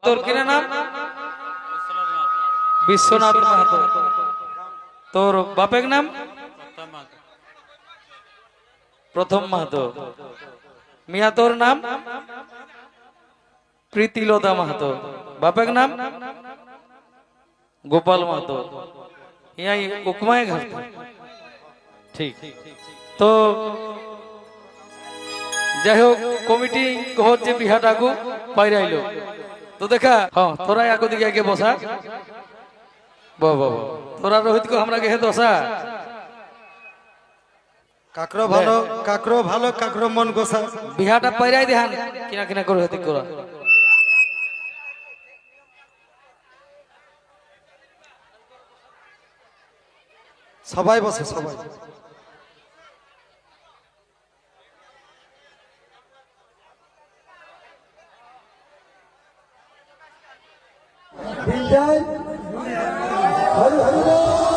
তোর কিনা নাম? বিশ্বনাথ মাহাতো। তোর বাপের নাম? প্রথম মাহাতো। মিয়া তোর নাম? প্রীতিলতা মাহাতো। বাপের নাম? গোপাল মাহাতো। ইয়াই উকমায় ঘাট। ঠিক। তো যাই হোক, কমিটি হচ্ছে বিহাটাকু পাইরাইলো তো দেখা। হ্যাঁ, তোরাই আগো দিকে আগে বসা। বাবা তোরা রোহিত কো আমরা কে দশা। কাকরো ভালো, কাকরো ভালো, কাকরো মন গোসা। বিহাটা পাইরাই দেহান কিনা কিনা করে হেতি করা। সবাই বসে, সবাই। হরি হরি